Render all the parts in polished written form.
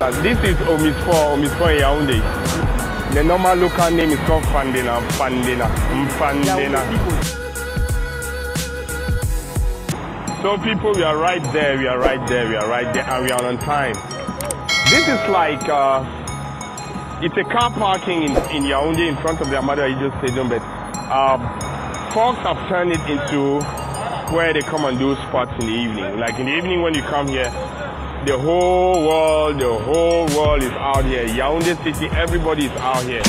This is Omisfor Yaoundé. The normal local name is called Fandena. So people, we are right there, and we are on time. This is like, it's a car parking in Yaoundé in front of the Amadou Ahidjo Stadium, but folks have turned it into where they come and do sports in the evening. Like in the evening when you come here, the whole world is out here. Yaoundé City, everybody is out here.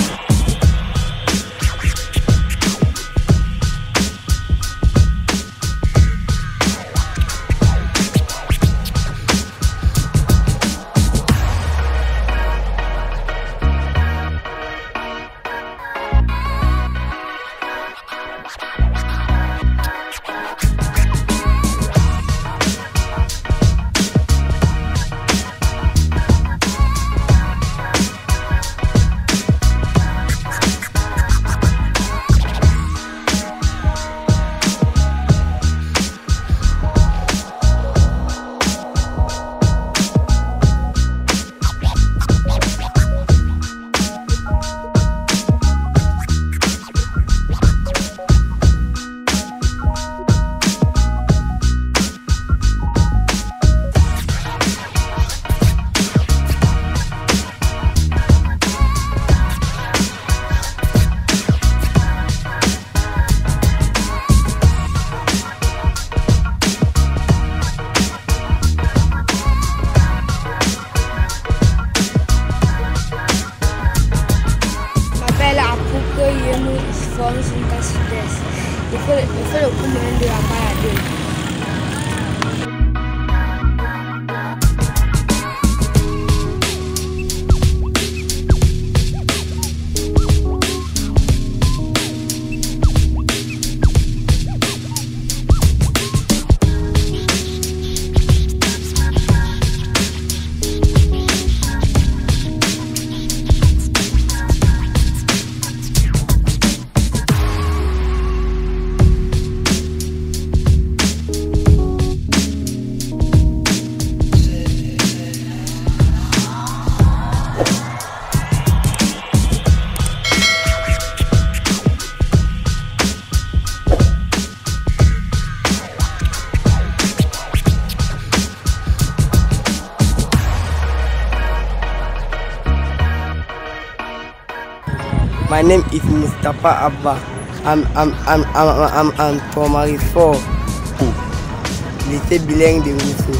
Il faut le commandement de la balade. My name is Mustafa Abba. I'm primary 4. Lycée bilingue de Rousseau.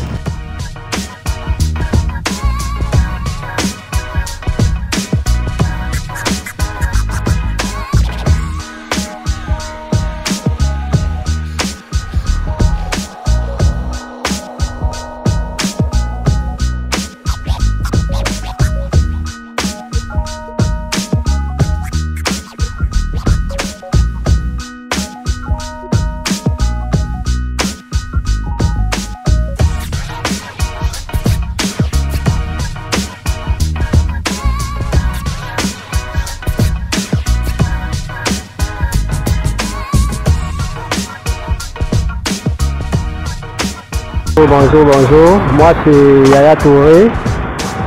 Bonjour, moi c'est Yaya Touré,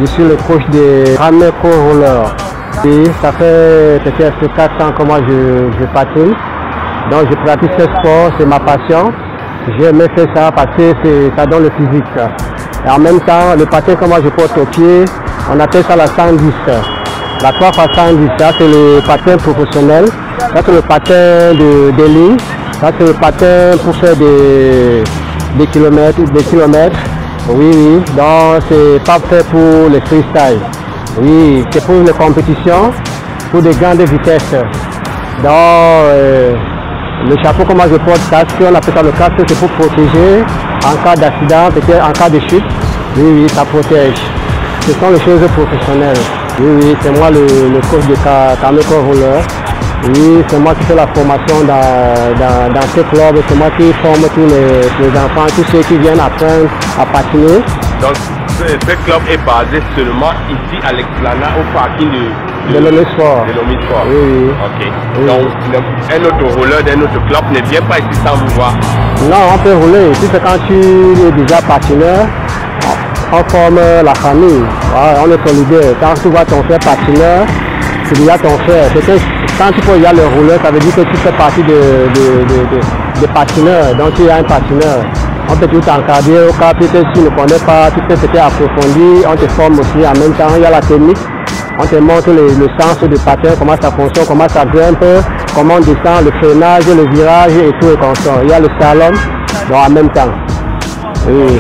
je suis le coach des Ramé Pro Roller. Et ça fait peut-être 4 ans que moi je patine, donc je pratique ce sport, c'est ma passion. J'ai aimé faire ça parce que ça donne le physique. Et en même temps, le patin que moi je porte au pied, on appelle ça la 110. La 3x110, ça c'est le patin professionnel, ça c'est le patin de ligne, ça c'est le patin pour faire des kilomètres, oui, donc c'est pas fait pour les freestyle, oui, c'est pour les compétitions, pour des grandes vitesses. Donc le chapeau que moi je porte, casque, on appelle ça le casque, c'est pour protéger en cas d'accident, peut-être en cas de chute, oui, ça protège. Ce sont les choses professionnelles, oui, c'est moi le coach de Ramé Pro Roller. Oui, c'est moi qui fais la formation dans ce club, c'est moi qui forme tous les enfants, tous ceux qui viennent apprendre à patiner. Donc ce club est basé seulement ici à l'Esplanade au parking de l'Omisfor. Oui. Ok. Oui. Donc un autre rouleur d'un autre club ne vient pas ici sans vous voir. Non, on peut rouler. Ici c'est quand tu es déjà patineur. on forme la famille. Voilà, on est solidaire. Quand tu vois ton frère patineur, c'est déjà ton frère. Quand tu vois le rouleur, ça veut dire que tu fais partie des patineurs. Donc tu as un patineur. On peut tout encadrer. Au cas où tu ne connais pas, tu peux peut-être approfondir. On te forme aussi en même temps. Il y a la technique. On te montre le sens du patin, comment ça fonctionne, comment ça grimpe, comment on descend, le freinage, le virage et tout est constant. Il y a le slalom, donc en même temps. Oui.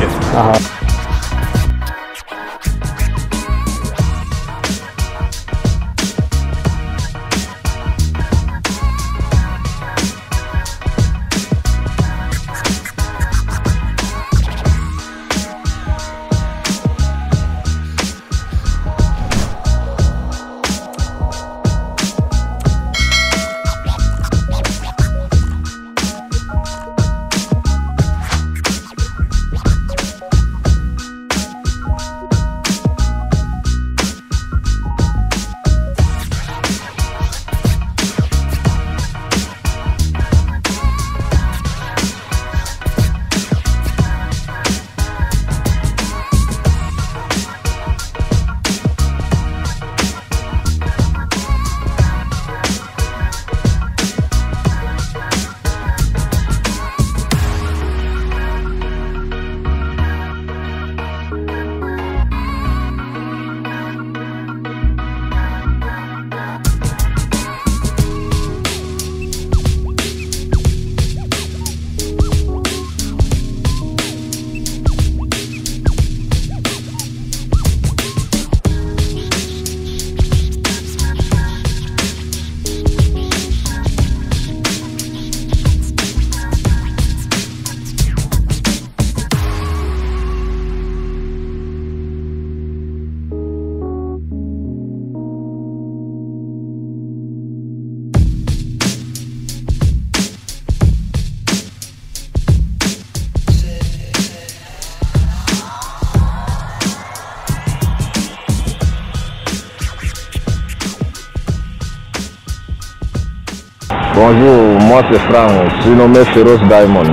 Bonjour, moi c'est Franck, je suis nommé Féroce Diamond.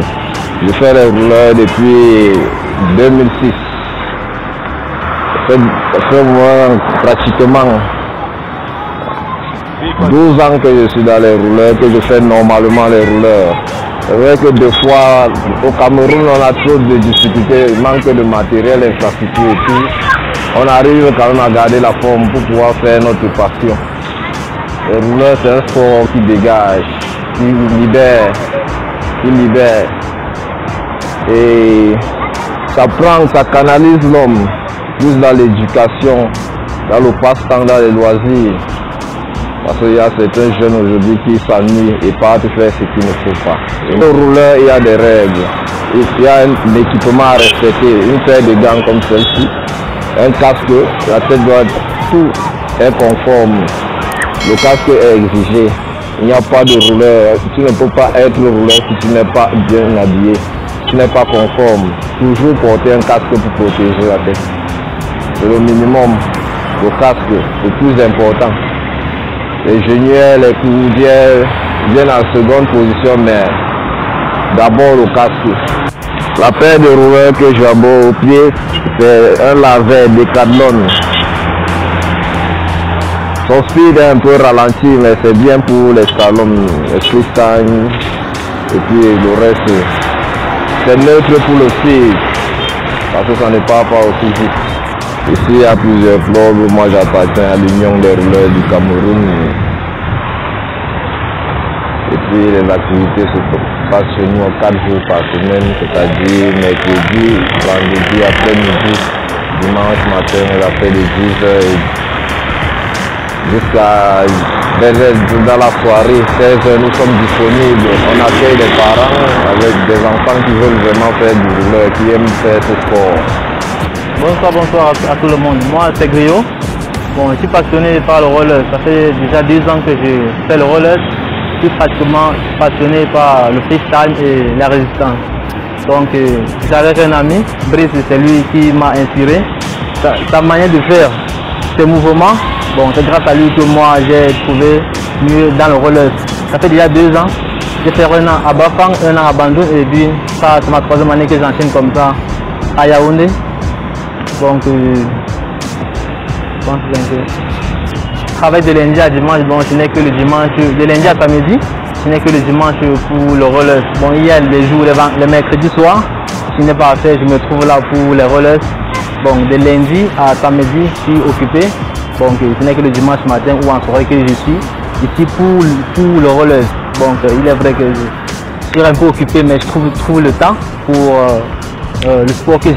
Je fais les rouleurs depuis 2006. Ça fait moi pratiquement 12 ans que je suis dans les rouleurs, que je fais normalement les rouleurs. C'est vrai que des fois, au Cameroun, on a trop de difficultés, manque de matériel, infrastructure et tout. On arrive quand même à garder la forme pour pouvoir faire notre passion. Les rouleurs, c'est un sport qui dégage, qui libère. Et ça prend, ça canalise l'homme plus dans l'éducation, dans le passe-temps, dans les loisirs. Parce qu'il y a certains jeunes aujourd'hui qui s'ennuient et partent faire ce qu'il ne faut pas. Et le rouleur, il y a des règles. Il y a un équipement à respecter, une paire de gants comme celle-ci, un casque, la tête doit être tout est conforme. Le casque est exigé. Il n'y a pas de rouleur. Tu ne peux pas être rouleur si tu n'es pas bien habillé. Tu n'es pas conforme. Toujours porter un casque pour protéger la tête. C'est le minimum. Le casque est le plus important. Les genouillères, les coudières viennent en seconde position, mais d'abord le casque. La paire de rouleurs que j'ai au pied, c'est un Laver Decathlon. Son speed est un peu ralenti, mais c'est bien pour les slaloms, les freestyle et puis le reste. C'est neutre pour le speed, parce que ça ne part pas aussi vite. Ici, il y a plusieurs clubs. Moi, j'appartiens à l'Union des rouleurs du Cameroun. Et puis, les activités se passent chez nous 4 jours par semaine, c'est-à-dire mercredi, vendredi après-midi, dimanche matin, après les 10h jusqu'à dans la soirée, 16h, nous sommes disponibles. On accueille les parents avec des enfants qui veulent vraiment faire du rouleur, qui aiment faire ce sport. Bonsoir à tout le monde. Moi, c'est Griot. Bon, je suis passionné par le roller. Ça fait déjà 10 ans que je fais le roller. Je suis pratiquement passionné par le freestyle et la résistance. Donc, j'étais avec un ami, Brice, c'est lui qui m'a inspiré. Sa manière de faire ses mouvements, bon, c'est grâce à lui que moi j'ai trouvé mieux dans le roller. Ça fait déjà 2 ans. J'ai fait 1 an à Bafang, 1 an à Bandung, et puis ça, c'est ma 3e année que j'enchaîne comme ça à Yaoundé. Donc, je pense bien que je travaille de lundi à dimanche, bon, je n'ai que le dimanche, de lundi à samedi, je n'ai que le dimanche pour le roller. Bon, il y a les jours, les mercredis soirs, je n'ai pas à faire, je me trouve là pour les rollers. Bon, de lundi à samedi, je suis occupé. Donc, ce n'est que le dimanche matin ou en soirée que je suis ici pour le roller. Donc, il est vrai que je suis un peu occupé, mais je trouve le temps pour le sport que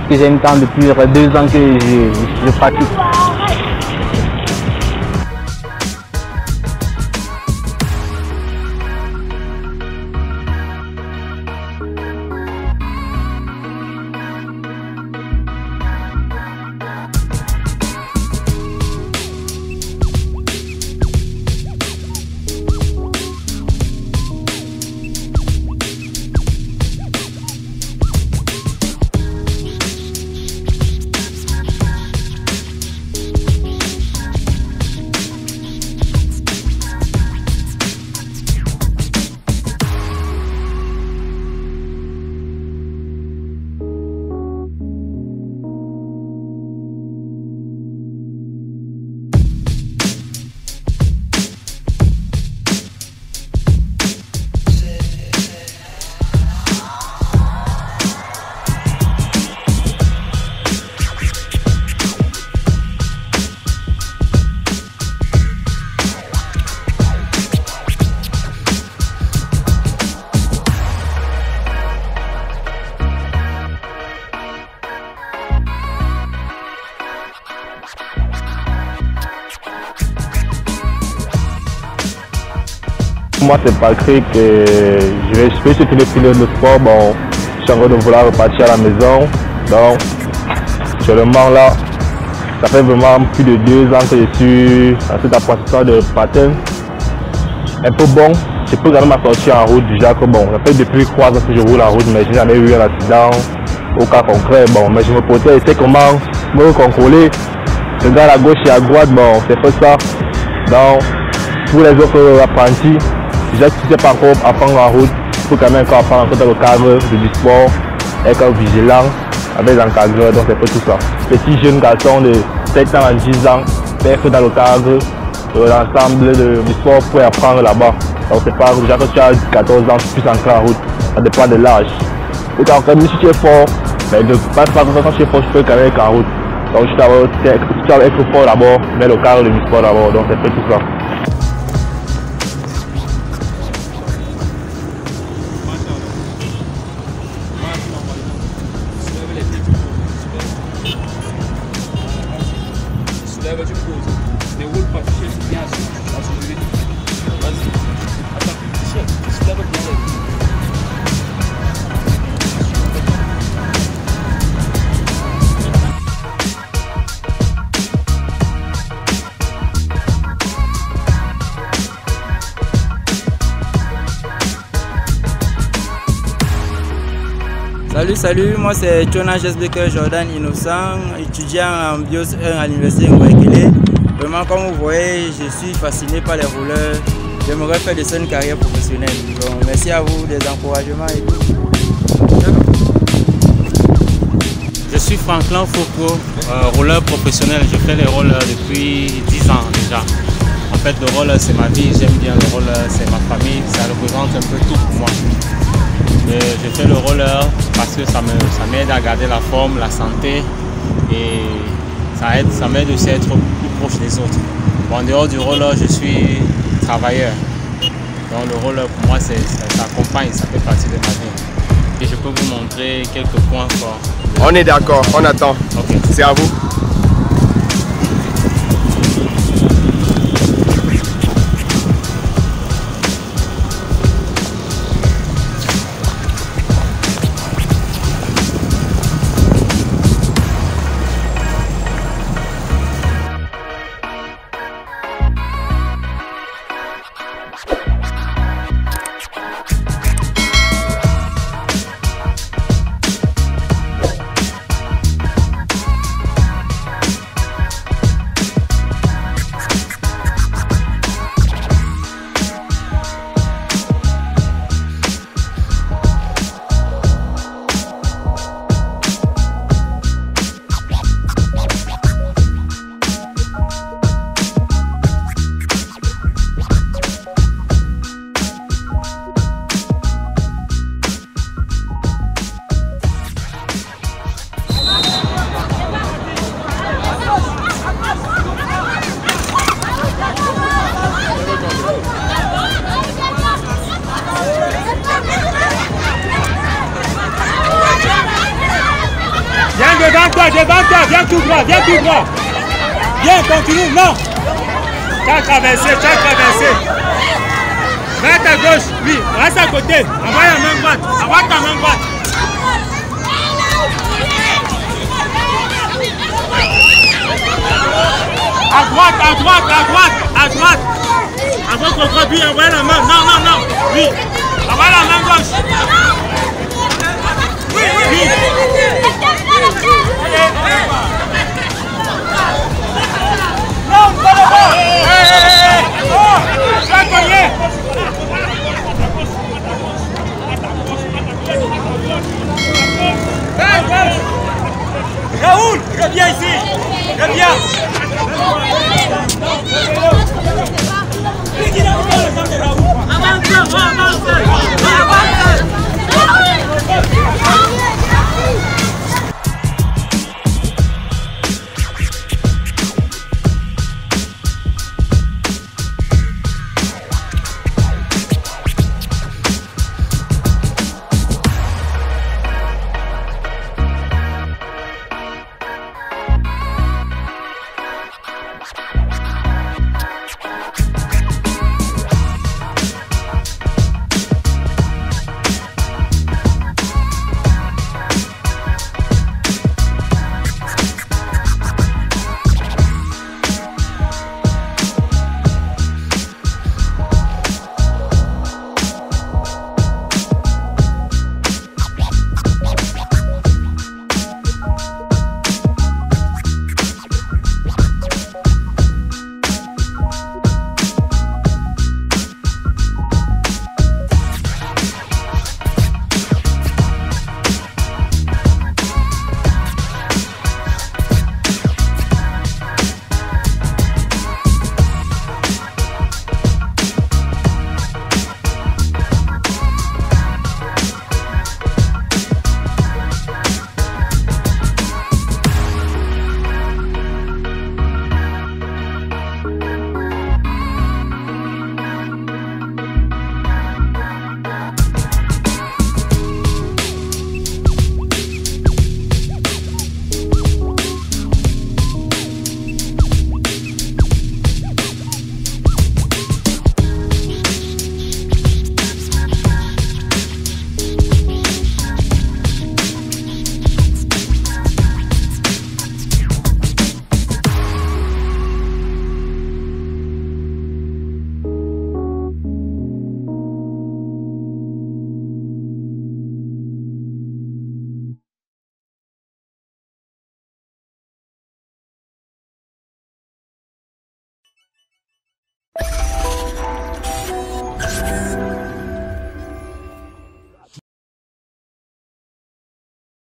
j'aime tant depuis 2 ans que je pratique. Moi c'est Patrick et je peux soutenir le sport. Bon, je suis en train de vouloir repartir à la maison. Donc actuellement là, ça fait vraiment plus de 2 ans que je suis dans cet apprentissage de patin. Un peu bon, je peux quand même sortir en route déjà que bon, ça fait depuis 3 ans que je roule en route, mais je n'ai jamais eu un accident au cas concret. Bon, mais je me protège, je sais comment me contrôler. Je regarde à gauche et à droite, bon, c'est pas ça. Donc pour les autres apprentis, déjà si tu ne sais pas encore apprendre en route, il faut quand même encore apprendre dans le cadre du sport, être vigilant, avec l'encadreur, donc c'est pas tout ça. Petit jeune garçon de 7 ans à 10 ans, être dans le cadre de l'ensemble du sport pour apprendre là-bas. Donc c'est pas déjà que tu as 14 ans, tu puisses entrer en route, ça dépend de l'âge. Et donc même si tu es fort, mais de pas quand tu es fort, tu peux quand même être en route. Donc tu dois être fort d'abord, mais le cadre du sport d'abord, donc c'est pas tout ça. Salut, moi c'est Jonas Jesbecker Jordan Innocent, étudiant en BIOS 1 à l'université Ngouekele. Vraiment, comme vous voyez, je suis fasciné par les rouleurs. J'aimerais faire de ça une carrière professionnelle. Donc, merci à vous des encouragements et tout. Je suis Franklin Foucault, rouleur professionnel. Je fais les rollers depuis 10 ans déjà. En fait, le roller c'est ma vie, j'aime bien le roller, c'est ma famille, ça représente un peu tout pour moi. Je fais le roller parce que ça m'aide à garder la forme, la santé et ça m'aide aussi à être plus proche des autres. Bon, en dehors du roller, je suis travailleur. Donc le roller pour moi, ça accompagne, ça fait partie de ma vie. Et je peux vous montrer quelques points forts. On est d'accord, on attend. Okay. C'est à vous. devant toi, viens tout droit, Viens, continue, non. Tu as traversé. Va à ta gauche, oui, reste à côté. Envoie la main droite, envoie ta main droite. À droite. Avant qu'on droit, oui, envoie la main, non. Oui, envoie la main gauche.